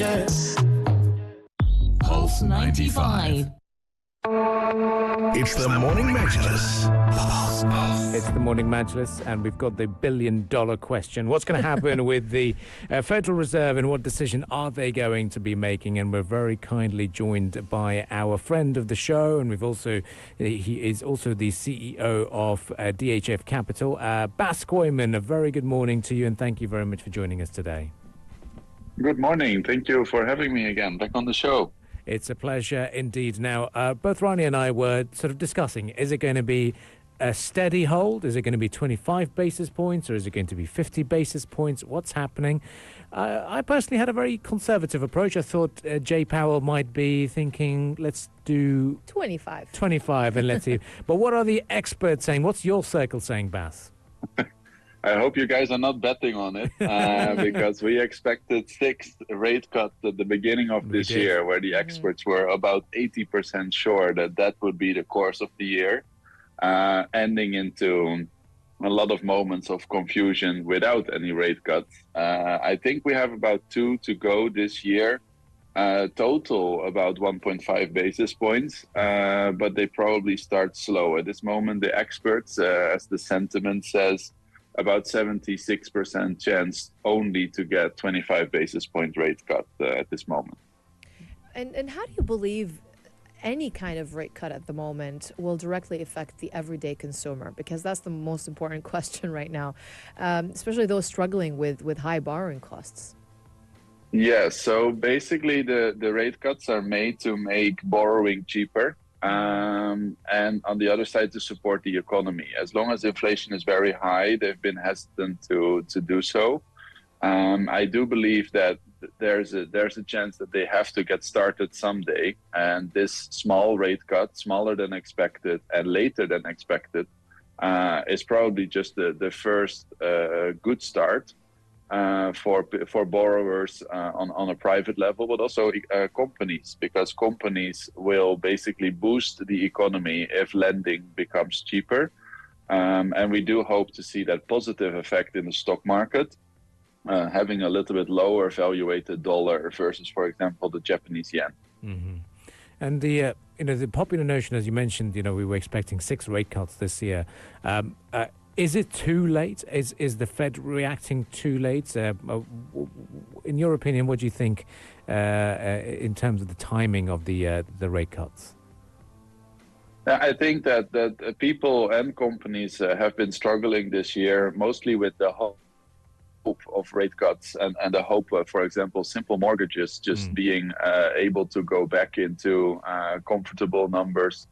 Pulse 95. It's the Morning Majlis. It's the Morning Majlis, and we've got the billion-dollar question. What's going to happen with the Federal Reserve, and what decision are they going to be making? And we're very kindly joined by our friend of the show, and he is also the CEO of DHF Capital, Bas Kooijman. A very good morning to you, and thank you very much for joining us today. Good morning. Thank you for having me again back on the show. It's a pleasure indeed. Now, both Ronnie and I were sort of discussing, is it going to be a steady hold? Is it going to be 25 basis points, or is it going to be 50 basis points? What's happening? I personally had a very conservative approach. I thought Jay Powell might be thinking, let's do 25 and let's see. But what are the experts saying? What's your circle saying, Bas? I hope you guys are not betting on it because we expected 6 rate cuts at the beginning of this year, where the experts were about 80% sure that would be the course of the year, ending into a lot of moments of confusion without any rate cuts. I think we have about 2 to go this year, total about 1.5 basis points, but they probably start slow. At this moment, the experts, as the sentiment says, about 76% chance only to get 25 basis point rate cut at this moment. And how do you believe any kind of rate cut at the moment will directly affect the everyday consumer? Because that's the most important question right now, especially those struggling with high borrowing costs. Yeah, so basically the rate cuts are made to make borrowing cheaper. And on the other side, to support the economy. As long as inflation is very high, they've been hesitant to do so. I do believe that there's a chance that they have to get started someday. And this small rate cut, smaller than expected and later than expected, is probably just the first good start for borrowers on a private level, but also companies, because companies will basically boost the economy if lending becomes cheaper. And we do hope to see that positive effect in the stock market, having a little bit lower valuated dollar versus, for example, the Japanese yen. Mm-hmm. And the popular notion, as you mentioned, we were expecting 6 rate cuts this year. Is it too late? Is the Fed reacting too late? In your opinion, what do you think in terms of the timing of the rate cuts? I think that people and companies have been struggling this year, mostly with the hope of rate cuts and the hope of, for example, simple mortgages just being able to go back into comfortable numbers.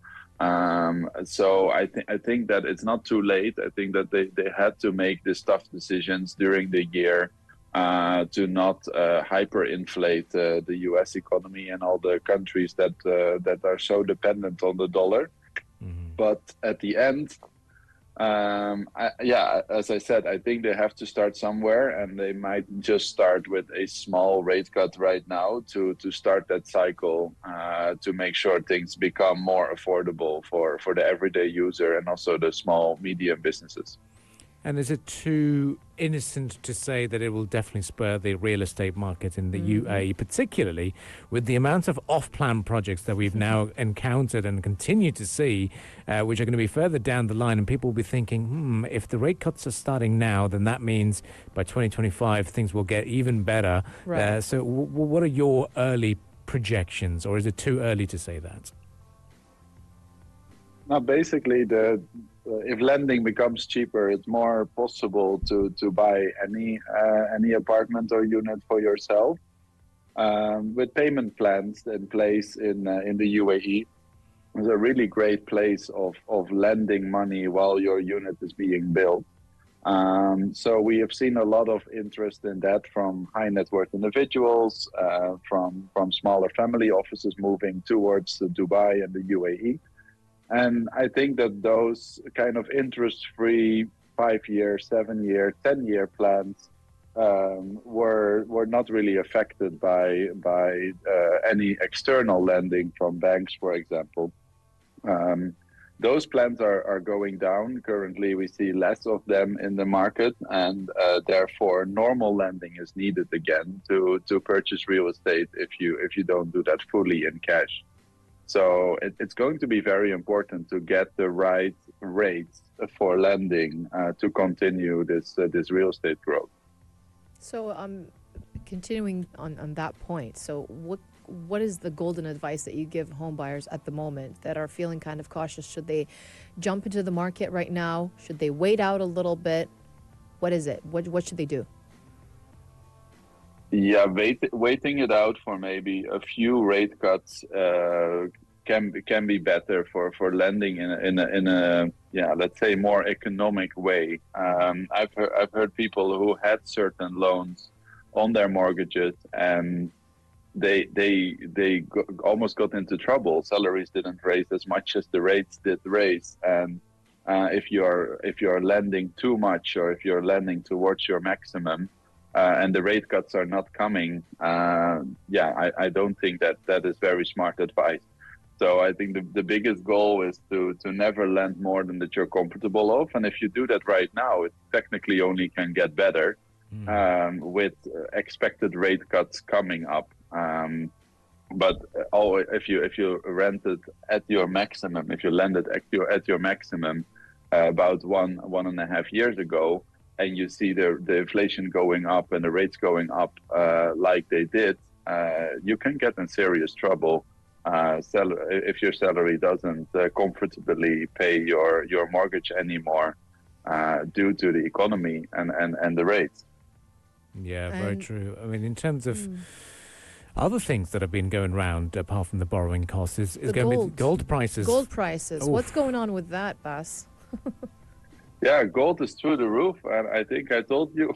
So I think that it's not too late. I think that they had to make these tough decisions during the year to not hyperinflate the U.S. economy and all the countries that are so dependent on the dollar. Mm-hmm. But at the end, as I said, I think they have to start somewhere, and they might just start with a small rate cut right now to start that cycle, to make sure things become more affordable for the everyday user and also the small, medium businesses. And is it too innocent to say that it will definitely spur the real estate market in the UAE, particularly with the amount of off-plan projects that we've now encountered and continue to see, which are going to be further down the line, and people will be thinking, if the rate cuts are starting now, then that means by 2025 things will get even better. Right. So what are your early projections, or is it too early to say that? Now, basically, if lending becomes cheaper, it's more possible to buy any apartment or unit for yourself. With payment plans in place in the UAE, it's a really great place of lending money while your unit is being built. So we have seen a lot of interest in that from high net worth individuals, from smaller family offices moving towards Dubai and the UAE. And I think that those kind of interest-free 5-year, 7-year, 10-year plans were not really affected by any external lending from banks, for example. those plans are going down. Currently, we see less of them in the market, and therefore normal lending is needed again to purchase real estate if you don't do that fully in cash. So it's going to be very important to get the right rates for lending to continue this real estate growth. So, continuing on that point, so what is the golden advice that you give home buyers at the moment that are feeling kind of cautious? Should they jump into the market right now? Should they wait out a little bit? What is it? What should they do? Yeah, waiting it out for maybe a few rate cuts can be better for lending in a let's say more economic way. I've heard people who had certain loans on their mortgages, and they almost got into trouble. Salaries didn't raise as much as the rates did raise, and if you're lending too much, or if you're lending towards your maximum, and the rate cuts are not coming, I don't think that is very smart advice. So I think the biggest goal is to never lend more than that you're comfortable of, and if you do that right now, it technically only can get better with expected rate cuts coming up. But if you rent it at your maximum, if you lend it at your maximum about 1.5 years ago, and you see the inflation going up and the rates going up like they did, you can get in serious trouble if your salary doesn't comfortably pay your mortgage anymore due to the economy and the rates. Yeah, very true. I mean, in terms of other things that have been going around, apart from the borrowing costs, is going to be gold prices. Gold prices. Oof. What's going on with that, Bas? Yeah, gold is through the roof, and I think I told you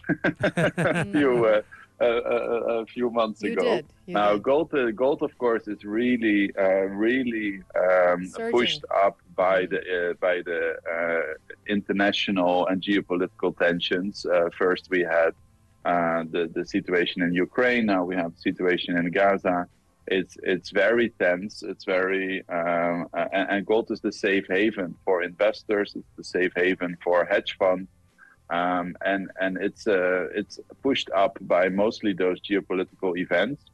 a few months ago. Did. Now, did. Gold, of course, is really pushed up by the international and geopolitical tensions. First, we had the situation in Ukraine. Now we have the situation in Gaza. It's very tense. It's very and gold is the safe haven for investors. It's the safe haven for hedge funds, and it's pushed up by mostly those geopolitical events.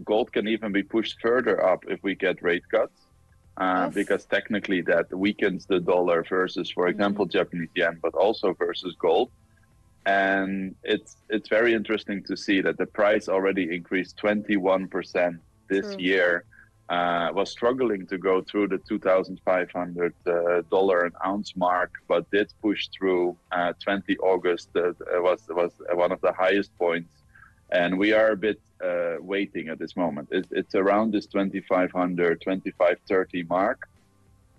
Gold can even be pushed further up if we get rate cuts, because technically that weakens the dollar versus, for example, Japanese yen, but also versus gold. And it's very interesting to see that the price already increased 21% this year, was struggling to go through the $2,500 an ounce mark, but did push through 20 August. Was one of the highest points. And we are a bit waiting at this moment. It's around this 2,500, 2,530 mark.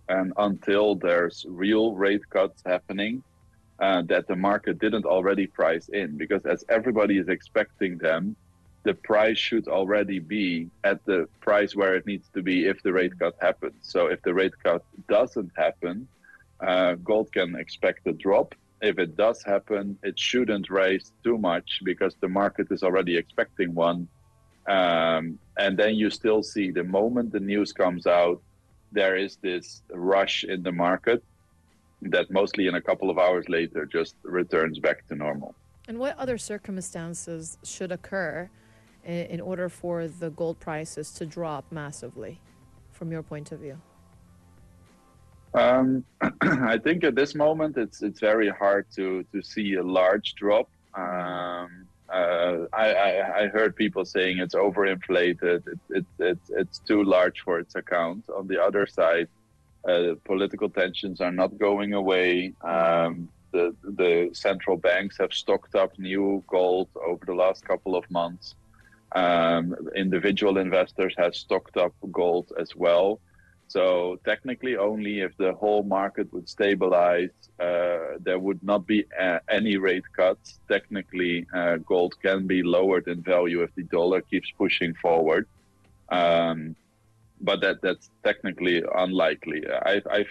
And until there's real rate cuts happening, that the market didn't already price in, because as everybody is expecting them, the price should already be at the price where it needs to be if the rate cut happens. So if the rate cut doesn't happen, gold can expect a drop. If it does happen, it shouldn't raise too much because the market is already expecting one. And then you still see the moment the news comes out, there is this rush in the market that mostly in a couple of hours later just returns back to normal. And what other circumstances should occur in order for the gold prices to drop massively, from your point of view? I think at this moment it's very hard to see a large drop. I heard people saying it's overinflated. It's too large for its account. On the other side, political tensions are not going away. The central banks have stocked up new gold over the last couple of months. Individual investors have stocked up gold as well. So technically, only if the whole market would stabilize, there would not be any rate cuts. Technically, gold can be lowered in value if the dollar keeps pushing forward. But that's technically unlikely. I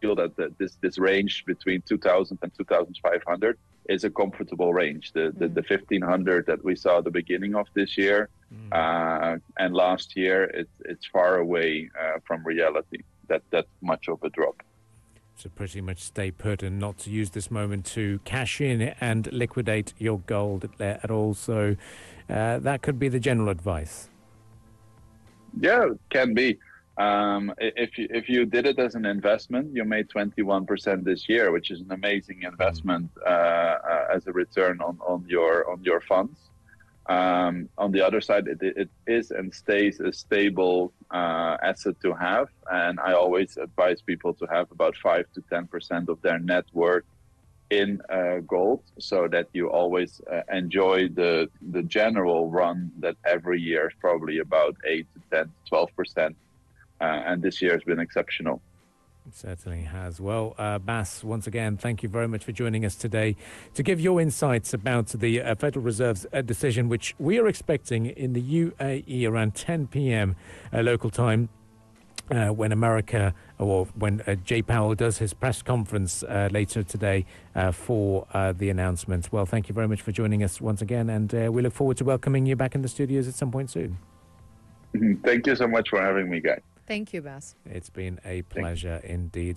feel that this range between 2,000 and 2,500 is a comfortable range. The 1,500 that we saw at the beginning of this year and last year, it's far away from reality. that much of a drop. So pretty much stay put and not to use this moment to cash in and liquidate your gold at all. So that could be the general advice. Yeah, it can be. If you did it as an investment, you made 21% this year, which is an amazing investment as a return on your funds. On the other side, it is and stays a stable asset to have, and I always advise people to have about 5 to 10% of their net worth in gold, so that you always enjoy the general run that every year is probably about 8 to 10 to 12%, and this year has been exceptional. It certainly has. Well, Bas, once again, thank you very much for joining us today to give your insights about the Federal Reserve's decision, which we are expecting in the UAE around 10 p.m. Local time, when America, or when Jay Powell does his press conference later today for the announcement. Well, thank you very much for joining us once again, and we look forward to welcoming you back in the studios at some point soon. Thank you so much for having me, guys. Thank you, Bas. It's been a pleasure indeed.